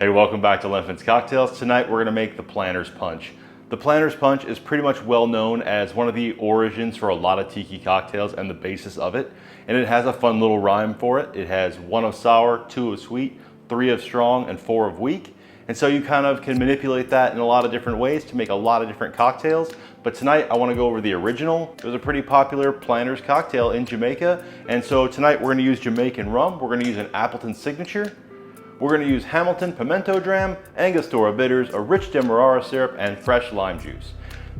Hey, welcome back to Linfin's Cocktails. Tonight we're gonna make the Planter's Punch. The Planter's Punch is pretty much well known as one of the origins for a lot of tiki cocktails and the basis of it. And it has a fun little rhyme for it. It has 1 of sour, 2 of sweet, 3 of strong, and 4 of weak. And so you kind of can manipulate that in a lot of different ways to make a lot of different cocktails. But tonight I wanna go over the original. It was a pretty popular Planter's cocktail in Jamaica. And so tonight we're gonna use Jamaican rum. We're gonna use an Appleton Signature. We're gonna use Hamilton Pimento Dram, Angostura bitters, a rich Demerara syrup, and fresh lime juice.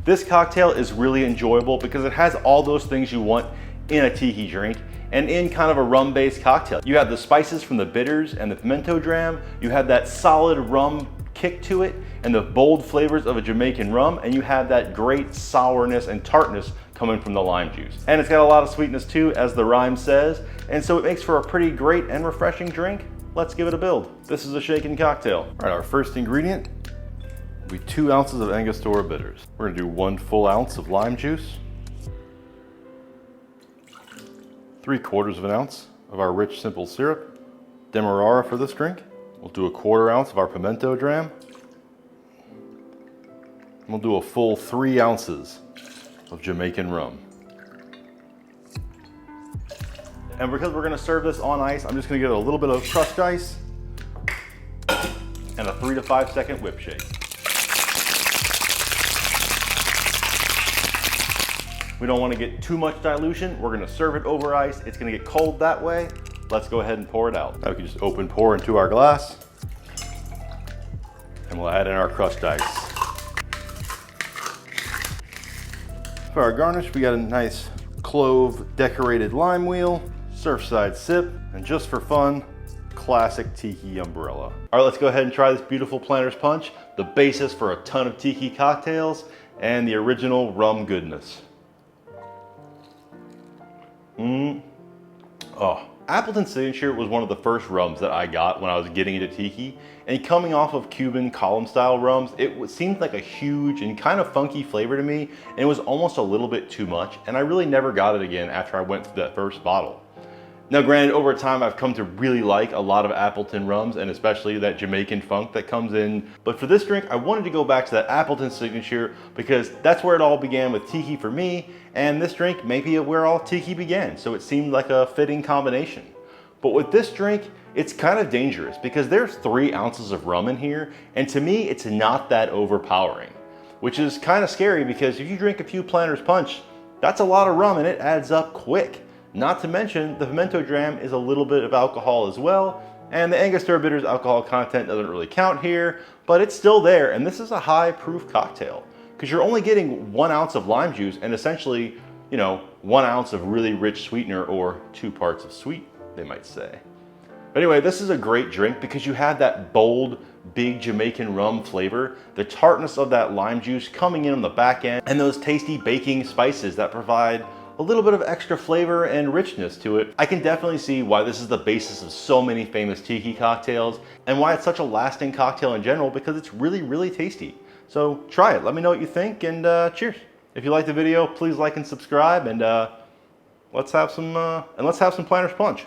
This cocktail is really enjoyable because it has all those things you want in a tiki drink and in kind of a rum-based cocktail. You have the spices from the bitters and the pimento dram, you have that solid rum kick to it and the bold flavors of a Jamaican rum, and you have that great sourness and tartness coming from the lime juice. And it's got a lot of sweetness too, as the rhyme says, and so it makes for a pretty great and refreshing drink. Let's give it a build. This is a shaken cocktail. All right, our first ingredient will be 2 ounces of Angostura bitters. We're gonna do 1 full ounce of lime juice, 3/4 of an ounce of our rich simple syrup, Demerara for this drink. We'll do 1/4 ounce of our pimento dram. And we'll do a full 3 ounces of Jamaican rum. And because we're gonna serve this on ice, I'm just gonna give it a little bit of crushed ice and a 3 to 5 second whip shake. We don't wanna get too much dilution. We're gonna serve it over ice. It's gonna get cold that way. Let's go ahead and pour it out. Now we can just open pour into our glass and we'll add in our crushed ice. For our garnish, we got a nice clove decorated lime wheel, surfside sip, and just for fun, classic tiki umbrella. All right, let's go ahead and try this beautiful Planter's Punch, the basis for a ton of tiki cocktails and the original rum goodness. Appleton Signature was one of the first rums that I got when I was getting into tiki, and coming off of Cuban column style rums, it seemed like a huge and kind of funky flavor to me, and it was almost a little bit too much, and I really never got it again after I went through that first bottle. Now granted, over time I've come to really like a lot of Appleton rums, and especially that Jamaican funk that comes in. But for this drink, I wanted to go back to that Appleton Signature because that's where it all began with tiki for me, and this drink may be where all tiki began, so it seemed like a fitting combination. But with this drink, it's kind of dangerous because there's 3 ounces of rum in here, and to me, it's not that overpowering, which is kind of scary because if you drink a few Planter's Punch, that's a lot of rum and it adds up quick. Not to mention, the pimento dram is a little bit of alcohol as well, and the Angostura bitters alcohol content doesn't really count here, but it's still there, and this is a high proof cocktail because you're only getting 1 ounce of lime juice and essentially, 1 ounce of really rich sweetener, or 2 parts of sweet, they might say. But anyway, this is a great drink because you have that bold, big Jamaican rum flavor, the tartness of that lime juice coming in on the back end, and those tasty baking spices that provide a little bit of extra flavor and richness to it. I can definitely see why this is the basis of so many famous tiki cocktails and why it's such a lasting cocktail in general, because it's really, really tasty. So try it, let me know what you think, and cheers. If you liked the video, please like and subscribe, and let's have some Planter's Punch.